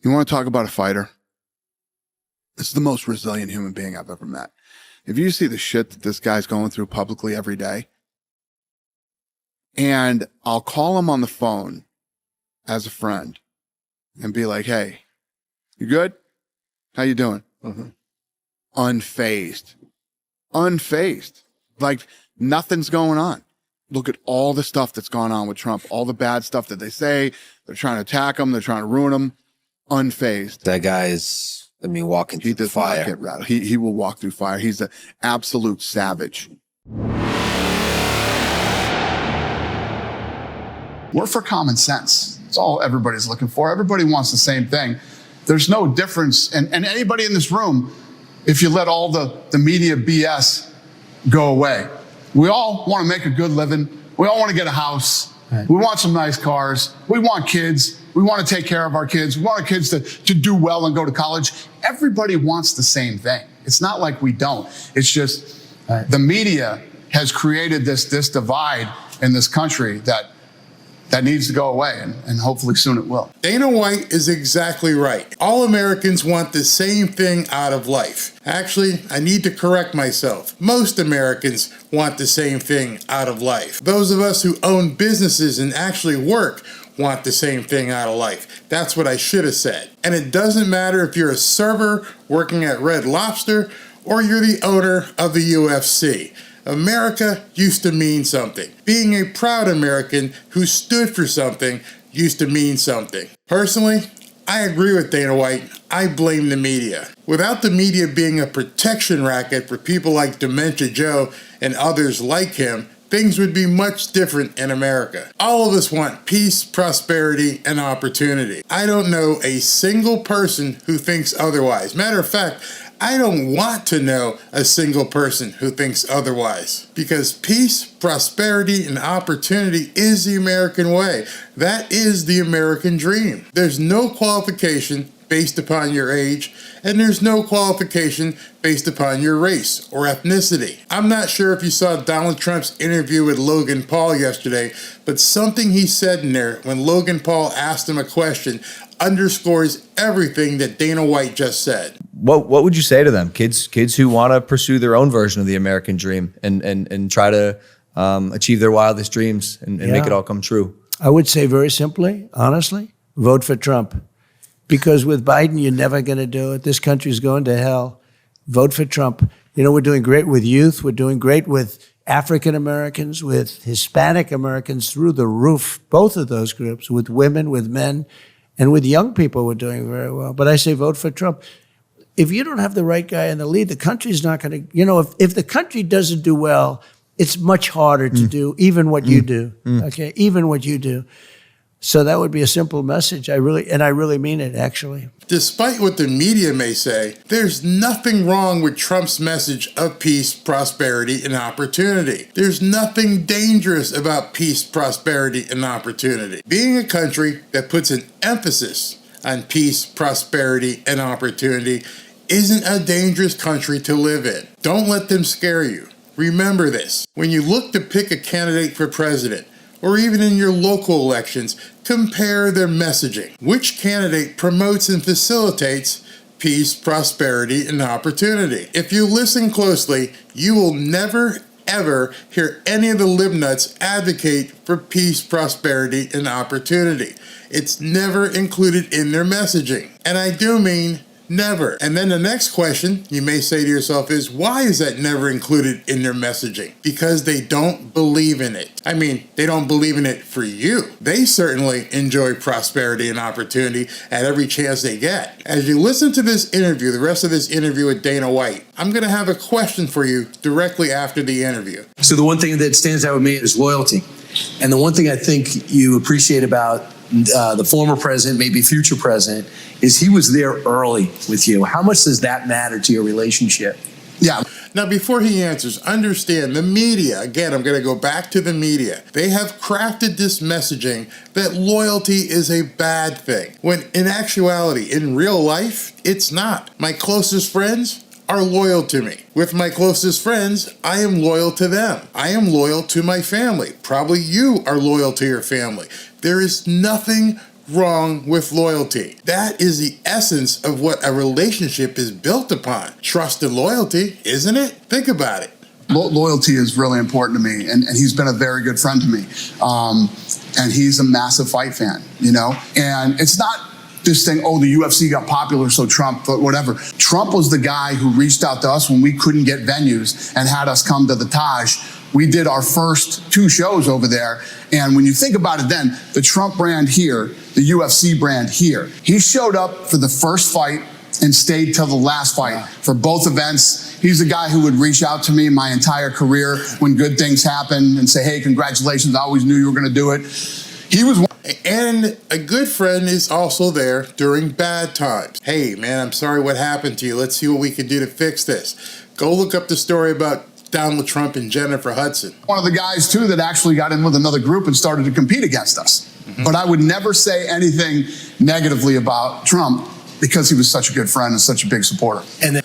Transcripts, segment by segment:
You want to talk about a fighter? This is the most resilient human being I've ever met. If you see the shit that this guy's going through publicly every day, and I'll call him on the phone as a friend and be like, hey, you good? How you doing? Mm-hmm. Unfazed. Like nothing's going on. Look at all the stuff that's gone on with Trump, all the bad stuff that they say. They're trying to attack him. They're trying to ruin him. Unfazed. That guy is, walking through the fire. He does not get rattled. He will walk through fire. He's an absolute savage. We're for common sense. It's all everybody's looking for. Everybody wants the same thing. There's no difference. And anybody in this room, if you let all the media BS go away, we all want to make a good living. We all want to get a house. Right. We want some nice cars. We want kids. We want to take care of our kids. We want our kids to do well and go to college. Everybody wants the same thing. It's not like we don't. It's just the media has created this divide in this country that needs to go away, and hopefully soon it will. Dana White is exactly right. All Americans want the same thing out of life. Actually, I need to correct myself. Most Americans want the same thing out of life. Those of us who own businesses and actually work want the same thing out of life. That's what I should have said. And it doesn't matter if you're a server working at Red Lobster or you're the owner of the UFC. America used to mean something. Being a proud American who stood for something used to mean something. Personally, I agree with Dana White. I blame the media. Without the media being a protection racket for people like Dementia Joe and others like him, things would be much different in America. All of us want peace, prosperity, and opportunity. I don't know a single person who thinks otherwise. Matter of fact, I don't want to know a single person who thinks otherwise, because peace, prosperity, and opportunity is the American way. That is the American dream. There's no qualification based upon your age, and there's no qualification based upon your race or ethnicity. I'm not sure if you saw Donald Trump's interview with Logan Paul yesterday, but something he said in there when Logan Paul asked him a question underscores everything that Dana White just said. What would you say to them? Kids who want to pursue their own version of the American dream and try to achieve their wildest dreams and make it all come true? I would say very simply, honestly, vote for Trump. Because with Biden, you're never going to do it. This country's going to hell. Vote for Trump. You know, we're doing great with youth. We're doing great with African Americans, with Hispanic Americans, through the roof, both of those groups, with women, with men, and with young people, we're doing very well. But I say vote for Trump. If you don't have the right guy in the lead, the country's not going to, if the country doesn't do well, it's much harder to do even what you do, okay? Even what you do. So that would be a simple message. I really mean it, actually. Despite what the media may say, there's nothing wrong with Trump's message of peace, prosperity, and opportunity. There's nothing dangerous about peace, prosperity, and opportunity. Being a country that puts an emphasis on peace, prosperity, and opportunity isn't a dangerous country to live in. Don't let them scare you. Remember this. When you look to pick a candidate for president, or even in your local elections, compare their messaging. Which candidate promotes and facilitates peace, prosperity, and opportunity? If you listen closely, you will never, ever hear any of the libnuts advocate for peace, prosperity, and opportunity. It's never included in their messaging. And I do mean never. And then the next question you may say to yourself is, why is that never included in their messaging? Because they don't believe in it. I mean, they don't believe in it for you. They certainly enjoy prosperity and opportunity at every chance they get. As you listen to this interview, the rest of this interview with Dana White, I'm going to have a question for you directly after the interview. So the one thing that stands out with me is loyalty. And the one thing I think you appreciate about the former president, maybe future president, is he was there early with you. How much does that matter to your relationship? Yeah. Now, before he answers, understand the media, again, I'm going to go back to the media. They have crafted this messaging that loyalty is a bad thing, when in actuality, in real life, it's not. My closest friends are loyal to me. With my closest friends, I am loyal to them. I am loyal to my family. Probably you are loyal to your family. There is nothing wrong with loyalty. That is the essence of what a relationship is built upon. Trust and loyalty, isn't it? Think about it. Loyalty is really important to me, and he's been a very good friend to me. And he's a massive fight fan, you know? And it's not this thing, oh, the UFC got popular, so Trump, but whatever. Trump was the guy who reached out to us when we couldn't get venues and had us come to the Taj. We did our first 2 shows over there. And when you think about it then, the Trump brand here, the UFC brand here, he showed up for the first fight and stayed till the last fight for both events. He's the guy who would reach out to me my entire career when good things happen and say, hey, congratulations, I always knew you were going to do it. He was one. And a good friend is also there during bad times. Hey, man, I'm sorry what happened to you. Let's see what we can do to fix this. Go look up the story about Donald Trump and Jennifer Hudson. One of the guys, too, that actually got in with another group and started to compete against us. But I would never say anything negatively about Trump because he was such a good friend and such a big supporter. And then,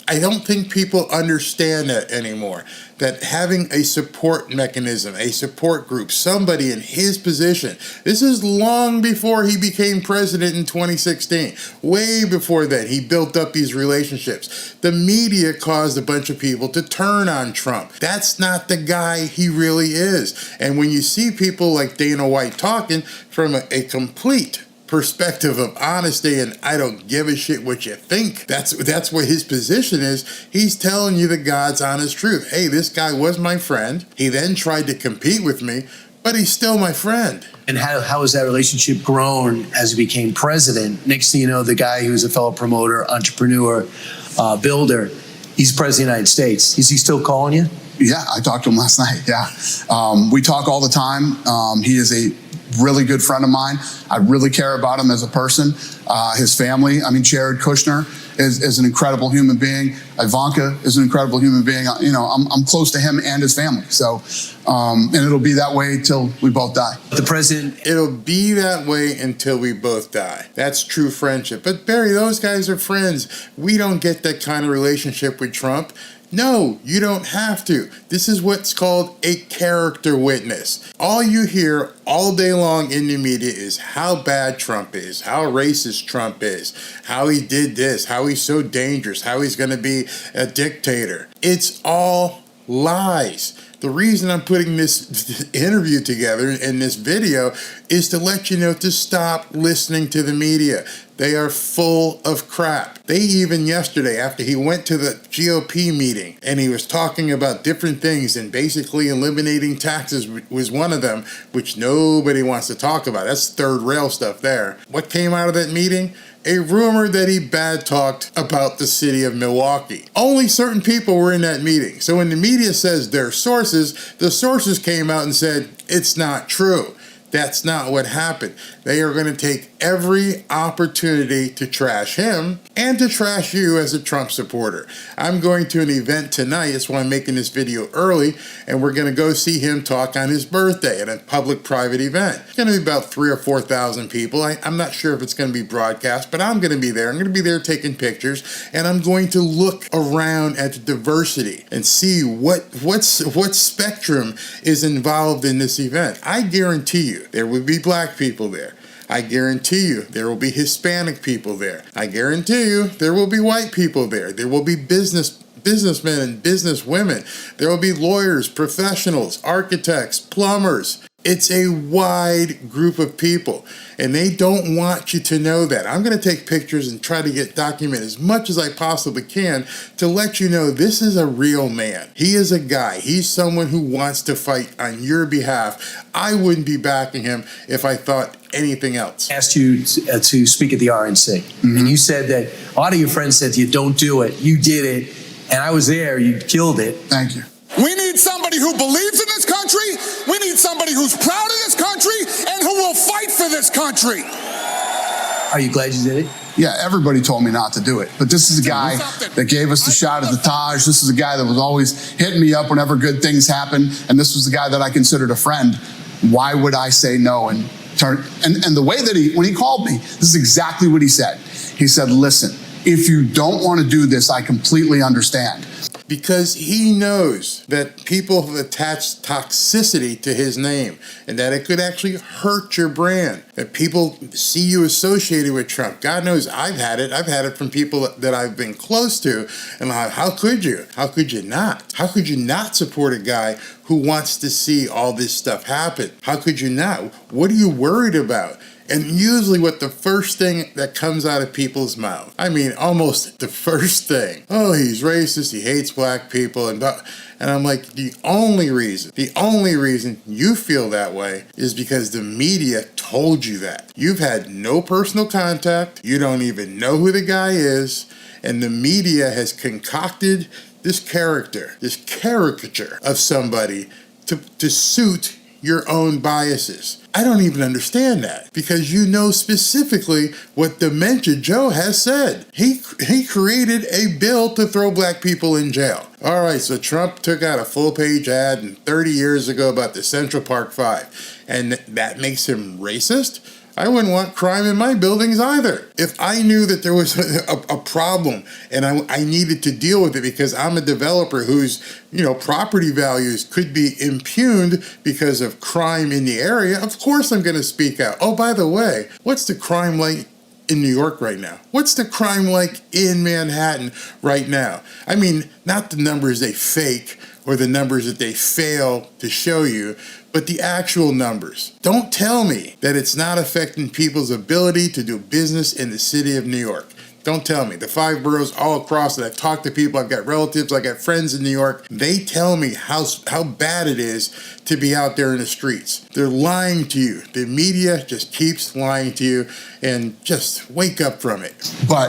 I don't think people understand that anymore, that having a support mechanism, a support group, somebody in his position, this is long before he became president in 2016. Way before that, he built up these relationships. The media caused a bunch of people to turn on Trump. That's not the guy he really is. And when you see people like Dana White talking from a complete perspective of honesty and I don't give a shit what you think. That's what his position is. He's telling you the God's honest truth. Hey, this guy was my friend. He then tried to compete with me, but he's still my friend. and how has that relationship grown as he became president? Next thing you know, the guy who's a fellow promoter, entrepreneur, builder, he's president of the United States. Is he still calling you? Yeah, I talked to him last night. Yeah. We talk all the time. He is a really good friend of mine. I really care about him as a person. His family, I mean, Jared Kushner is an incredible human being. Ivanka is an incredible human being. You know, I'm close to him and his family. So, and it'll be that way till we both die. The president. It'll be that way until we both die. That's true friendship. But Barry, those guys are friends. We don't get that kind of relationship with Trump. No, you don't have to. This is what's called a character witness. All you hear all day long in the media is how bad Trump is, how racist Trump is, how he did this, how he's so dangerous, how he's going to be a dictator. It's all lies. The reason I'm putting this interview together and this video is to let you know to stop listening to the media. They are full of crap. They even yesterday, after he went to the GOP meeting and he was talking about different things and basically eliminating taxes was one of them, which nobody wants to talk about. That's third rail stuff there. What came out of that meeting? A rumor that he bad talked about the city of Milwaukee. Only certain people were in that meeting. So when the media says their sources, the sources came out and said, it's not true. That's not what happened. They are going to take every opportunity to trash him and to trash you as a Trump supporter. I'm going to an event tonight. That's why I'm making this video early. And we're going to go see him talk on his birthday at a public private event. It's going to be about 3,000 or 4,000 people. I'm not sure if it's going to be broadcast, but I'm going to be there. I'm going to be there taking pictures. And I'm going to look around at the diversity and see what spectrum is involved in this event. I guarantee you, there will be black people there. I guarantee you there will be Hispanic people there. I guarantee you there will be white people there. There will be businessmen and businesswomen. There will be lawyers, professionals, architects, plumbers. It's a wide group of people, and they don't want you to know that. I'm going to take pictures and try to document as much as I possibly can to let you know this is a real man. He is a guy. He's someone who wants to fight on your behalf. I wouldn't be backing him if I thought anything else. Asked you to speak at the RNC, and you said that a lot of your friends said you don't do it. You did it, and I was there. You killed it. Thank you. We need somebody who believes in this country. We need somebody who's proud of this country and who will fight for this country. Are you glad you did it? Yeah, everybody told me not to do it. But this is a guy that gave us the shot at the Taj. This is a guy that was always hitting me up whenever good things happen. And this was the guy that I considered a friend. Why would I say no and turn? And the way that when he called me, this is exactly what he said. He said, listen, if you don't want to do this, I completely understand. Because he knows that people have attached toxicity to his name and that it could actually hurt your brand. That people see you associated with Trump. God knows I've had it. I've had it from people that I've been close to. And how could you? How could you not? How could you not support a guy who wants to see all this stuff happen? How could you not? What are you worried about? And usually what the first thing that comes out of people's mouth, I mean, almost the first thing, oh, he's racist, he hates black people, and I'm like, the only reason you feel that way is because the media told you that. You've had no personal contact, you don't even know who the guy is, and the media has concocted this caricature of somebody to suit your own biases. I don't even understand that, because you know specifically what Dementia Joe has said. He created a bill to throw black people in jail. All right, so Trump took out a full-page ad 30 years ago about the Central Park Five, and that makes him racist? I wouldn't want crime in my buildings either. If I knew that there was a problem and I needed to deal with it because I'm a developer whose property values could be impugned because of crime in the area, of course I'm going to speak out. Oh, by the way, what's the crime like in New York right now? What's the crime like in Manhattan right now? I mean, not the numbers they fake or the numbers that they fail to show you, but the actual numbers. Don't tell me that it's not affecting people's ability to do business in the city of New York. Don't tell me. The 5 boroughs all across that I've talked to people, I've got relatives, I've got friends in New York. They tell me how bad it is to be out there in the streets. They're lying to you. The media just keeps lying to you, and just wake up from it. But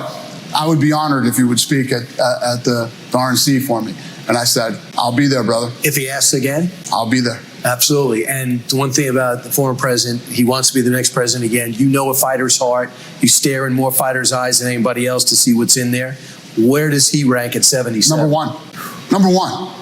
I would be honored if you would speak at the RNC for me. And I said, I'll be there, brother. If he asks again? I'll be there. Absolutely. And the one thing about the former president, he wants to be the next president again. You know a fighter's heart. You stare in more fighters' eyes than anybody else to see what's in there. Where does he rank at 77? Number one.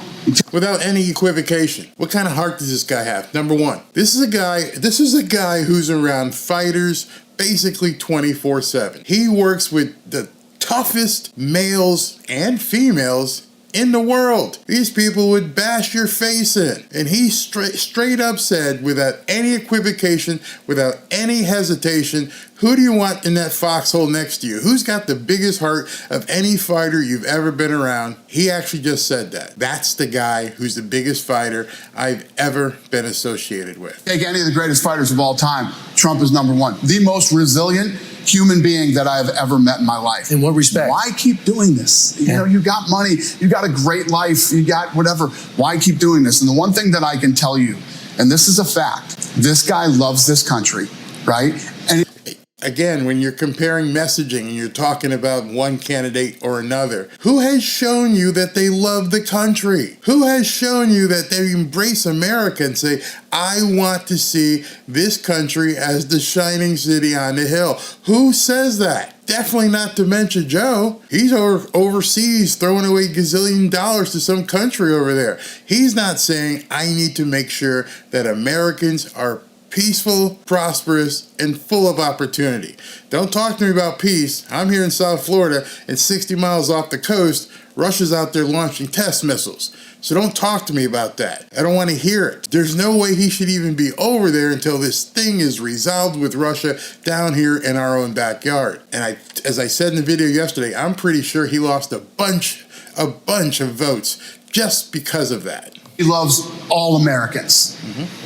Without any equivocation. What kind of heart does this guy have? Number one. This is a guy who's around fighters basically 24/7. He works with the toughest males and females in the world. These people would bash your face in. And he straight up said, without any equivocation, without any hesitation, who do you want in that foxhole next to you? Who's got the biggest heart of any fighter you've ever been around? He actually just said that. That's the guy who's the biggest fighter I've ever been associated with. Take any of the greatest fighters of all time. Trump is number one. The most resilient human being that I've ever met in my life. In what respect? Why keep doing this? You got money, you got a great life, you got whatever. Why keep doing this? And the one thing that I can tell you, and this is a fact, this guy loves this country, right? And again, when you're comparing messaging and you're talking about one candidate or another, who has shown you that they love the country? Who has shown you that they embrace America and say, I want to see this country as the shining city on the hill? Who says that? Definitely not Dementia Joe. He's overseas throwing away gazillion dollars to some country over there. He's not saying, I need to make sure that Americans are peaceful, prosperous, and full of opportunity. Don't talk to me about peace. I'm here in South Florida, and 60 miles off the coast, Russia's out there launching test missiles. So don't talk to me about that. I don't want to hear it. There's no way he should even be over there until this thing is resolved with Russia down here in our own backyard. And as I said in the video yesterday, I'm pretty sure he lost a bunch of votes just because of that. he loves all Americans,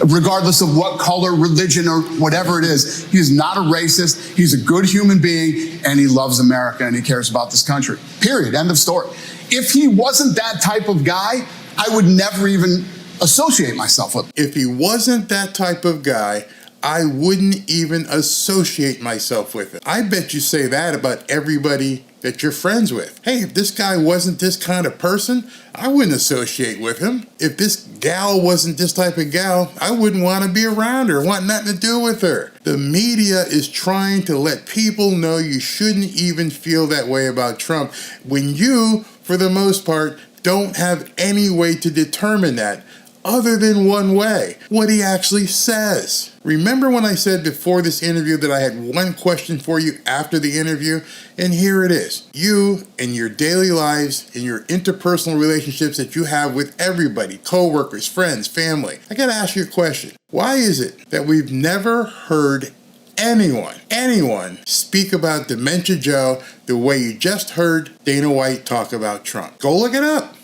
regardless of what color, religion, or whatever it is. He's not a racist. He's a good human being, and he loves America, and he cares about this country. Period. End of story. If he wasn't that type of guy, I would never even associate myself with him. If he wasn't that type of guy, I wouldn't even associate myself with him. I bet you say that about everybody that you're friends with. Hey, if this guy wasn't this kind of person, I wouldn't associate with him. If this gal wasn't this type of gal, I wouldn't want to be around her, want nothing to do with her. The media is trying to let people know you shouldn't even feel that way about Trump when you, for the most part, don't have any way to determine that other than one way, what he actually says. Remember when I said before this interview that I had one question for you after the interview? And here it is. You and your daily lives and your interpersonal relationships that you have with everybody, coworkers, friends, family. I gotta ask you a question. Why is it that we've never heard anyone speak about Dementia Joe the way you just heard Dana White talk about Trump. Go look it up.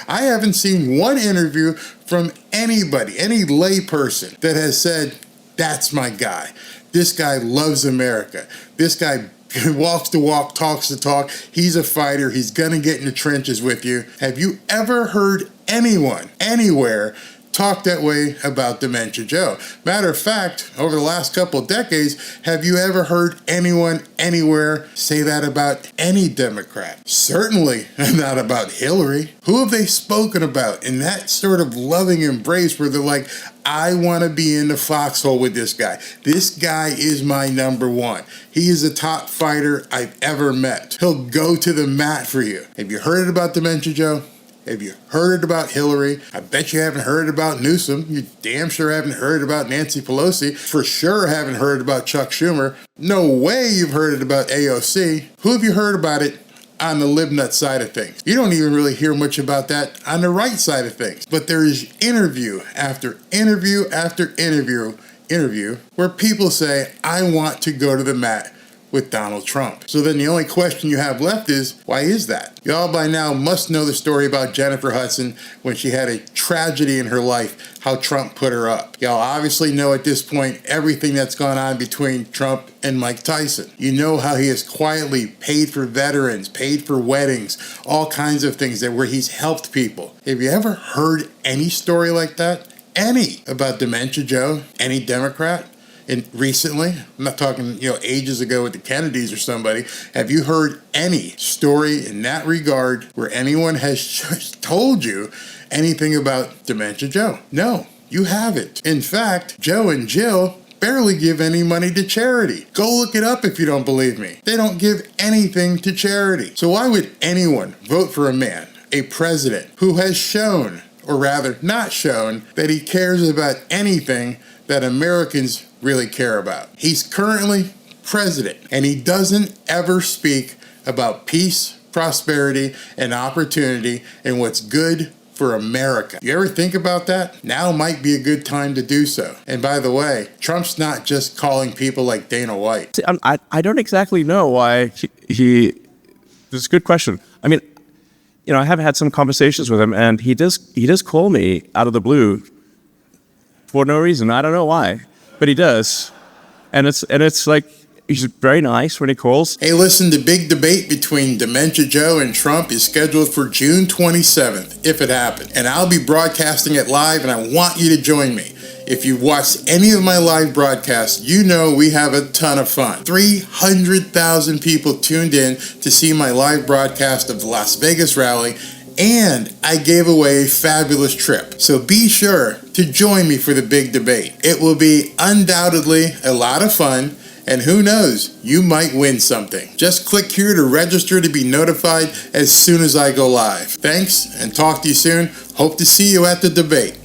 I haven't seen one interview from anybody, any layperson that has said, that's my guy. This guy loves America. This guy walks the walk, talks the talk. He's a fighter. He's going to get in the trenches with you. Have you ever heard anyone, anywhere, talk that way about Dementia Joe? Matter of fact, over the last couple of decades, have you ever heard anyone, anywhere, say that about any Democrat? Certainly not about Hillary. Who have they spoken about in that sort of loving embrace where they're like, I want to be in the foxhole with this guy. This guy is my number one. He is the top fighter I've ever met. He'll go to the mat for you. Have you heard about Dementia Joe? Have you heard about Hillary? I bet you haven't heard about Newsom. You damn sure haven't heard about Nancy Pelosi. For sure haven't heard about Chuck Schumer. No way you've heard it about AOC. Who have you heard about it on the libnut side of things? You don't even really hear much about that on the right side of things. But there is interview after interview after interview where people say, I want to go to the mat with Donald Trump. So then the only question you have left is, why is that? Y'all by now must know the story about Jennifer Hudson when she had a tragedy in her life, how Trump put her up. Y'all obviously know at this point everything that's gone on between Trump and Mike Tyson. You know how he has quietly paid for veterans, paid for weddings, all kinds of things where he's helped people. Have you ever heard any story like that? Any about Dementia Joe? Any Democrat? And recently, I'm not talking, ages ago with the Kennedys or somebody. Have you heard any story in that regard where anyone has told you anything about Dementia Joe? No, you haven't. In fact, Joe and Jill barely give any money to charity. Go look it up if you don't believe me. They don't give anything to charity. So why would anyone vote for a man, a president, who has shown, or rather not shown, that he cares about anything that Americans really care about? He's currently president, and he doesn't ever speak about peace, prosperity, and opportunity and what's good for America. You ever think about that? Now might be a good time to do so. And by the way, Trump's not just calling people like Dana White. I don't exactly know why he this is a good question. I mean, I have had some conversations with him, and he does call me out of the blue for no reason. I don't know why, but he does. And it's like, he's very nice when he calls. Hey, listen, the big debate between Dementia Joe and Trump is scheduled for June 27th, if it happens. And I'll be broadcasting it live, and I want you to join me. If you've watched any of my live broadcasts, you know we have a ton of fun. 300,000 people tuned in to see my live broadcast of the Las Vegas rally, and I gave away a fabulous trip. So be sure to join me for the big debate. It will be undoubtedly a lot of fun, and who knows, you might win something. Just click here to register to be notified as soon as I go live. Thanks, and talk to you soon. Hope to see you at the debate.